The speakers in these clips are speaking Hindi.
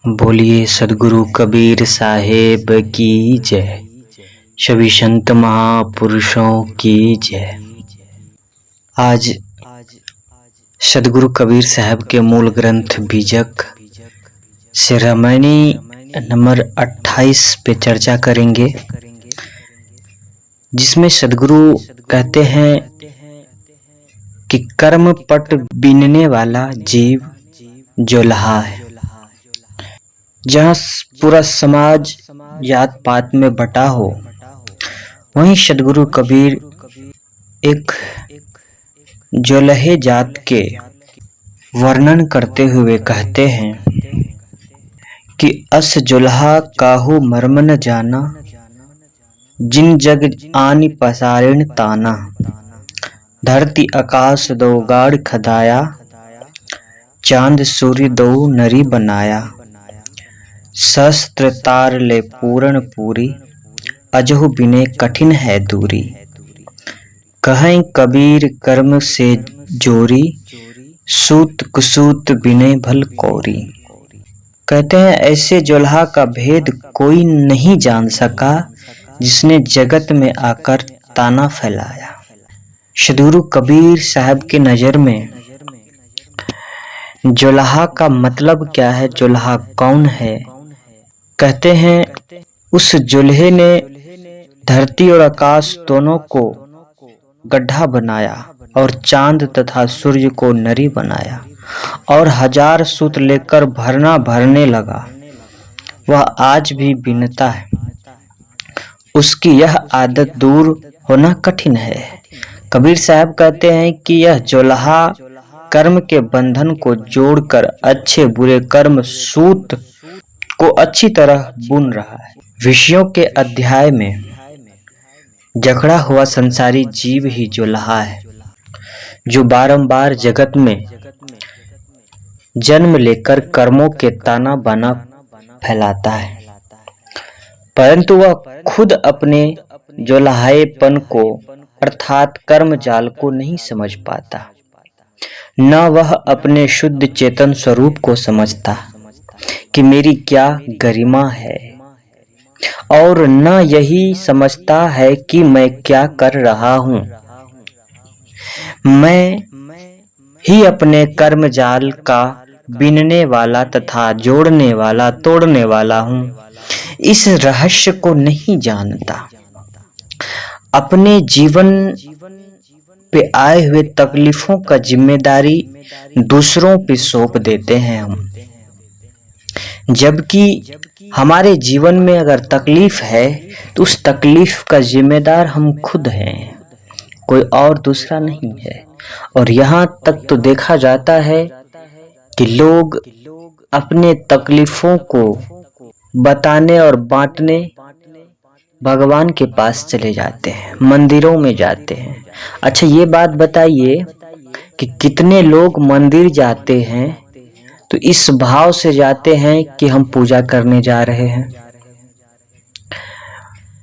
बोलिए सदगुरु कबीर साहेब की जय। सभी संत महापुरुषों की जय। आज सदगुरु कबीर साहब के मूल ग्रंथ बीजक से रामायणी नंबर 28 पे चर्चा करेंगे, जिसमें सदगुरु कहते हैं कि कर्म पट बीनने वाला जीव जोलहा है। जहाँ पूरा समाज जात पात में बटा हो, वहीं सदगुरु कबीर एक जोलहे जात के वर्णन करते हुए कहते हैं कि अस जोलहा काहू मर्म न जाना, जिन जग आनि पसारिण ताना। धरती आकाश दो गाड़ खदाया, चांद सूर्य दो नरी बनाया। शस्त्र तार ले पूरण पूरी, अजहु बिने कठिन है दूरी। कहें कबीर कर्म से जोरी, सूत कुसूत बिने भल कोरी। कहते हैं ऐसे जोलहा का भेद कोई नहीं जान सका, जिसने जगत में आकर ताना फैलाया। सदगुरु कबीर साहब की नजर में जोलहा का मतलब क्या है, जोलहा कौन है? कहते हैं उस जोलहे ने धरती और आकाश दोनों को गड्ढा बनाया और चांद तथा सूर्य को नरी बनाया और 1000 सूत लेकर भरने लगा। वह आज भी बीनता है। उसकी यह आदत दूर होना कठिन है। कबीर साहब कहते हैं कि यह जोलहा कर्म के बंधन को जोड़कर अच्छे बुरे कर्म सूत को अच्छी तरह बुन रहा है। विषयों के अध्याय में जकड़ा हुआ संसारी जीव ही जोलहा है, जो बारंबार जगत में जन्म लेकर कर्मों के ताना बाना फैलाता है, परंतु वह खुद अपने जोलहाएपन को अर्थात कर्म जाल को नहीं समझ पाता। न वह अपने शुद्ध चेतन स्वरूप को समझता कि मेरी क्या गरिमा है, और न यही समझता है कि मैं क्या कर रहा हूँ। मैं ही अपने कर्म जाल का बीनने वाला तथा जोड़ने वाला तोड़ने वाला हूँ। इस रहस्य को नहीं जानता। अपने जीवन पे आए हुए तकलीफों का जिम्मेदारी दूसरों पे सौंप देते हैं हम, जबकि हमारे जीवन में अगर तकलीफ है तो उस तकलीफ का जिम्मेदार हम खुद हैं, कोई और दूसरा नहीं है। और यहाँ तक तो देखा जाता है कि लोग अपने तकलीफों को बताने और बांटने भगवान के पास चले जाते हैं, मंदिरों में जाते हैं। अच्छा, ये बात बताइए कि कितने लोग मंदिर जाते हैं तो इस भाव से जाते हैं कि हम पूजा करने जा रहे हैं।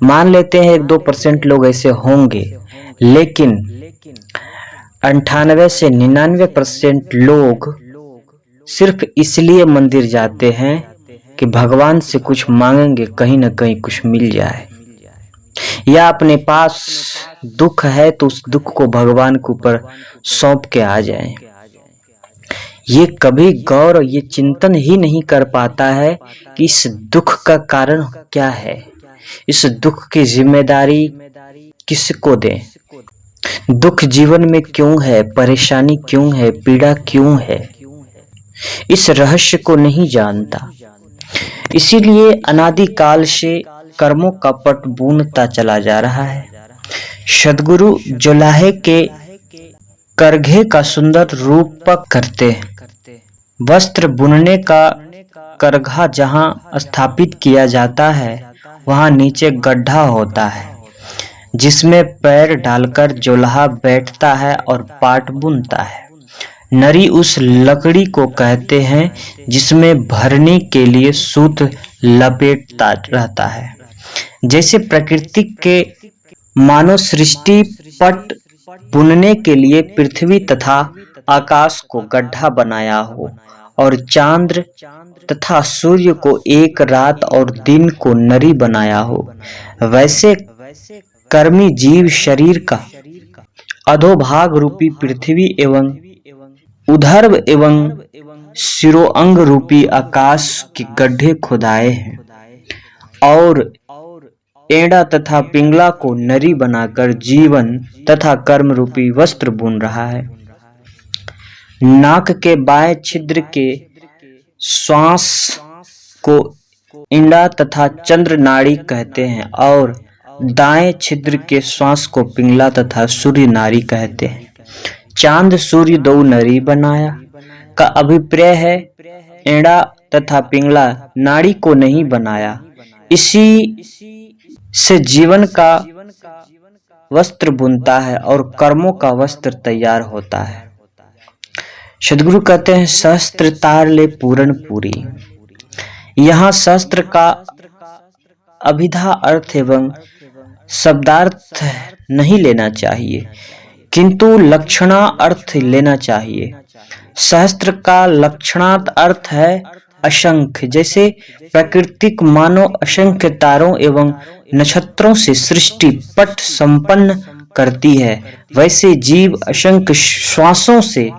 मान लेते हैं 1-2% लोग ऐसे होंगे, लेकिन 98 से 99% लोग सिर्फ इसलिए मंदिर जाते हैं कि भगवान से कुछ मांगेंगे, कहीं ना कहीं कुछ मिल जाए, या अपने पास दुख है तो उस दुख को भगवान के ऊपर सौंप के आ जाएं। ये कभी गौर, ये चिंतन ही नहीं कर पाता है कि इस दुख का कारण क्या है, इस दुख की जिम्मेदारी किसको दें, दुख जीवन में क्यों है, परेशानी क्यों है, पीड़ा क्यों है। इस रहस्य को नहीं जानता। इसीलिए अनादिकाल से कर्मों का पट बुनता चला जा रहा है। सदगुरु जोलहे के करघे का सुंदर रूपक करते हैं। वस्त्र बुनने का करघा जहां स्थापित किया जाता है, वहां नीचे गड्ढा होता है, जिसमें पैर डालकर जोलहा बैठता है और पाट बुनता है। नरी उस लकड़ी को कहते हैं जिसमें भरने के लिए सूत लपेटता रहता है। जैसे प्रकृति के मानव सृष्टि पट बुनने के लिए पृथ्वी तथा आकाश को गड्ढा बनाया हो और चांद्र तथा सूर्य को एक रात और दिन को नरी बनाया हो, वैसे कर्मी जीव शरीर का अधोभाग रूपी पृथ्वी एवं उधर्व एवं शिरोअंग रूपी आकाश के गड्ढे खुदाए हैं और एड़ा तथा पिंगला को नरी बनाकर जीवन तथा कर्म रूपी वस्त्र बुन रहा है। नाक के बाएं छिद्र के श्वास को इंडा तथा चंद्र नाड़ी कहते हैं और दाएं छिद्र के श्वास को पिंगला तथा सूर्य नाड़ी कहते हैं। चांद सूर्य दो नरी बनाया का अभिप्राय है एड़ा तथा पिंगला नाड़ी को नहीं बनाया, इसी से जीवन का वस्त्र बुनता है और कर्मों का वस्त्र तैयार होता है। सद्गुरु कहते हैं सहस्त्र तार ले पूर्ण पूरी। यहाँ सहस्त्र का अभिधा अर्थ एवं शब्दार्थ नहीं लेना चाहिए, किंतु लक्षणा अर्थ लेना चाहिए। सहस्त्र का लक्षणार्थ अर्थ है असंख्य। जैसे प्राकृतिक मानव असंख्य तारों एवं नक्षत्रों से सृष्टि पट संपन्न करती है, वैसे जीव असंख्य श्वासों से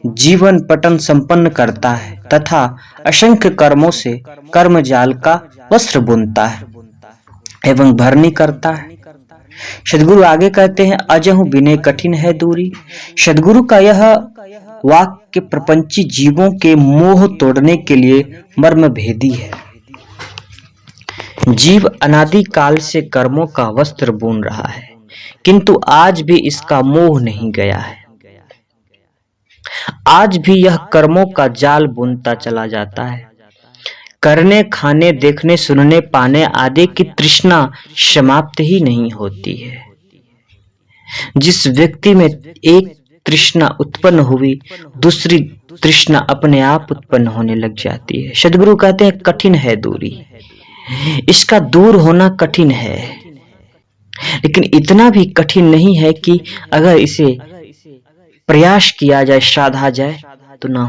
जीवन पटन संपन्न करता है तथा असंख्य कर्मों से कर्म जाल का वस्त्र बुनता है एवं भरनी करता है। सद्गुरु आगे कहते हैं अजहु बिने कठिन है दूरी। सद्गुरु का यह वाक्य प्रपंची जीवों के मोह तोड़ने के लिए मर्म भेदी है। जीव अनादि काल से कर्मों का वस्त्र बुन रहा है, किंतु आज भी इसका मोह नहीं गया है। आज भी यह कर्मों का जाल बुनता चला जाता है। करने, खाने, देखने, सुनने, पाने आदि की तृष्णा समाप्त ही नहीं होती है। जिस व्यक्ति में एक तृष्णा उत्पन्न हुई, दूसरी तृष्णा अपने आप उत्पन्न होने लग जाती है। सद्गुरु कहते हैं कठिन है दूरी। इसका दूर होना कठिन है, लेकिन इतना भी कठिन नहीं है कि अगर इसे प्रयास किया जाए, साधा जाए तो ना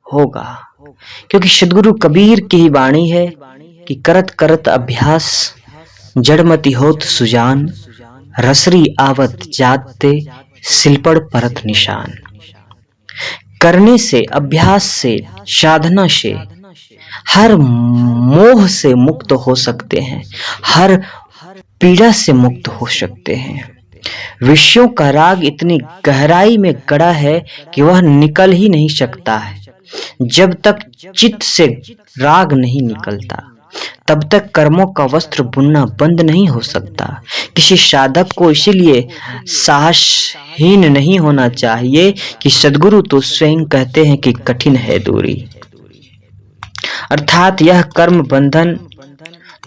होगा। क्योंकि सद्गुरु कबीर की ही वाणी है कि करत करत अभ्यास जड़मति होत सुजान, रसरी आवत जाते सिलपड़ परत निशान। करने से, अभ्यास से, साधना से हर मोह से मुक्त हो सकते हैं, हर पीड़ा से मुक्त हो सकते हैं। विषयों का राग इतनी गहराई में गड़ा है कि वह निकल ही नहीं सकता है। जब तक चित्त से राग नहीं निकलता, तब तक कर्मों का वस्त्र बुनना बंद नहीं हो सकता। किसी साधक को इसीलिए साहसहीन नहीं होना चाहिए कि सद्गुरु तो स्वयं कहते हैं कि कठिन है दूरी, अर्थात यह कर्म बंधन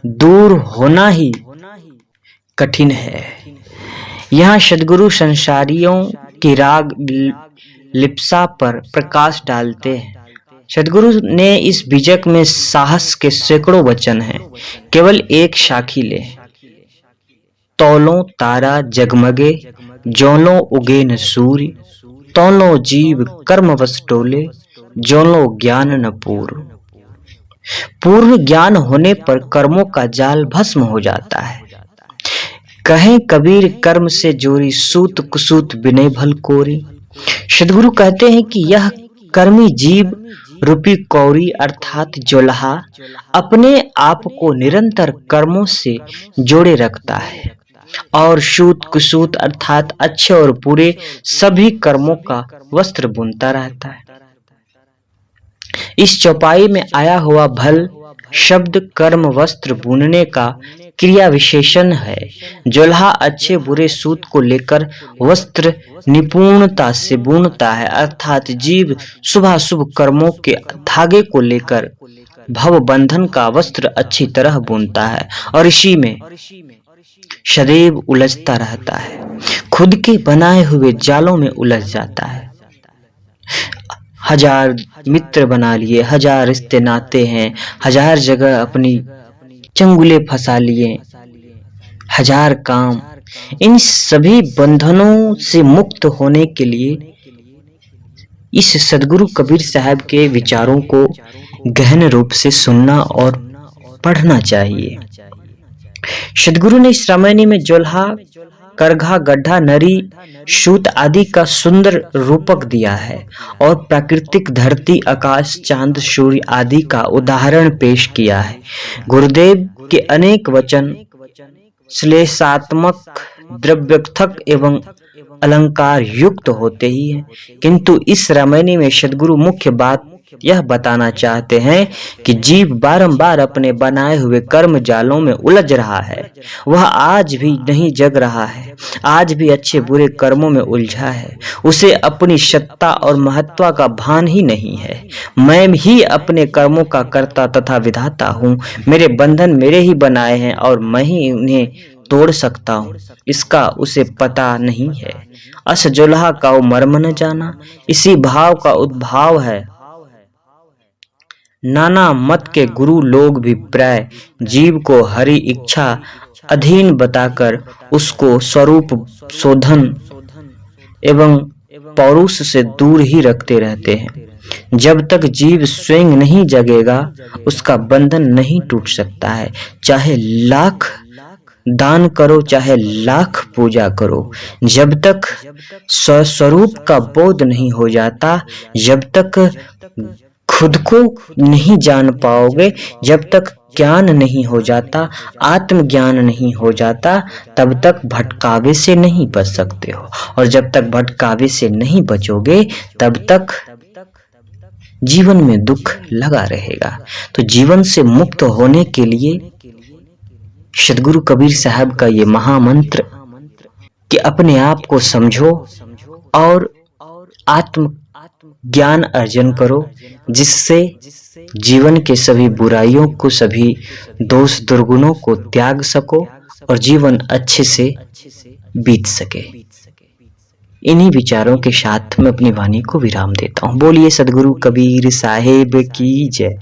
दूर होना ही कठिन है। यहाँ सद्गुरु संसारियों की राग लिप्सा पर प्रकाश डालते हैं। सद्गुरु ने इस बीजक में साहस के सैकड़ों वचन हैं। केवल एक साखी ले। तौलों तारा जगमगे, ज्योलों उगे न सूर्य, तौलों जीव कर्मवश डोले, ज्योलों ज्ञान न पूर्ण। पूर्ण ज्ञान होने पर कर्मों का जाल भस्म हो जाता है। कहें कबीर कर्म से जोरी, सूत कुसूत बिने भल कोरी। सद्गुरु कहते हैं कि यह कर्मी जीव रूपी कौरी अर्थात जोल्हा अपने आप को निरंतर कर्मों से जोड़े रखता है और सूत कुसूत अर्थात अच्छे और बुरे सभी कर्मों का वस्त्र बुनता रहता है। इस चौपाई में आया हुआ भल शब्द कर्म वस्त्र बुनने का क्रिया विशेषण है। जोल्हा अच्छे बुरे सूत को लेकर वस्त्र निपुणता से बुनता है, अर्थात जीव शुभाशुभ कर्मों के धागे को लेकर भव बंधन का वस्त्र अच्छी तरह बुनता है और इसी में सदैव उलझता रहता है, खुद के बनाए हुए जालों में उलझ जाता है। हजार मित्र बना लिए, हजार रिश्ते नाते हैं, हजार जगह अपनी चंगुले फंसा लिए, हजार काम। इन सभी बंधनों से मुक्त होने के लिए इस सदगुरु कबीर साहब के विचारों को गहन रूप से सुनना और पढ़ना चाहिए। सदगुरु ने इस रामायणी में जोल्हा, करघा, गड्ढा, नरी, सूत आदि का सुंदर रूपक दिया है और प्राकृतिक धरती, आकाश, चांद, सूर्य आदि का उदाहरण पेश किया है। गुरुदेव के अनेक वचन श्लेषात्मक, द्रव्यर्थक एवं अलंकार युक्त होते ही हैं, किंतु इस रामायणी में सदगुरु मुख्य बात यह बताना चाहते हैं कि जीव बारंबार अपने बनाए हुए कर्म जालों में उलझ रहा है। वह आज भी नहीं जग रहा है, आज भी अच्छे बुरे कर्मों में उलझा है। उसे अपनी सत्ता और महत्व का भान ही नहीं है। मैं ही अपने कर्मों का कर्ता तथा विधाता हूँ। मेरे बंधन मेरे ही बनाए हैं और मैं ही उन्हें तोड़ सकता हूँ, इसका उसे पता नहीं है। अस जोल्हा का वो मर्म न जाना, इसी भाव का उद्भाव है। नाना मत के गुरु लोग भी प्राय जीव को हरि इच्छा अधीन बताकर उसको स्वरूप शोधन एवं पौरुष से दूर ही रखते रहते हैं। जब तक जीव स्वयं नहीं जगेगा, उसका बंधन नहीं टूट सकता है। चाहे लाख दान करो, चाहे लाख पूजा करो, जब तक स्वस्वरूप का बोध नहीं हो जाता, जब तक खुद को नहीं जान पाओगे, जब तक ज्ञान नहीं हो जाता, आत्मज्ञान नहीं हो जाता, तब तक भटकावे से नहीं बच सकते हो। और जब तक भटकावे से नहीं बचोगे, तब तक जीवन में दुख लगा रहेगा। तो जीवन से मुक्त होने के लिए सदगुरु कबीर साहब का ये महामंत्र कि अपने आप को समझो और आत्म ज्ञान अर्जन करो, जिससे जीवन के सभी बुराइयों को, सभी दोष दुर्गुणों को त्याग सको और जीवन अच्छे से बीत सके। इन्हीं विचारों के साथ मैं अपनी वाणी को विराम देता हूँ। बोलिए सदगुरु कबीर साहेब की जय।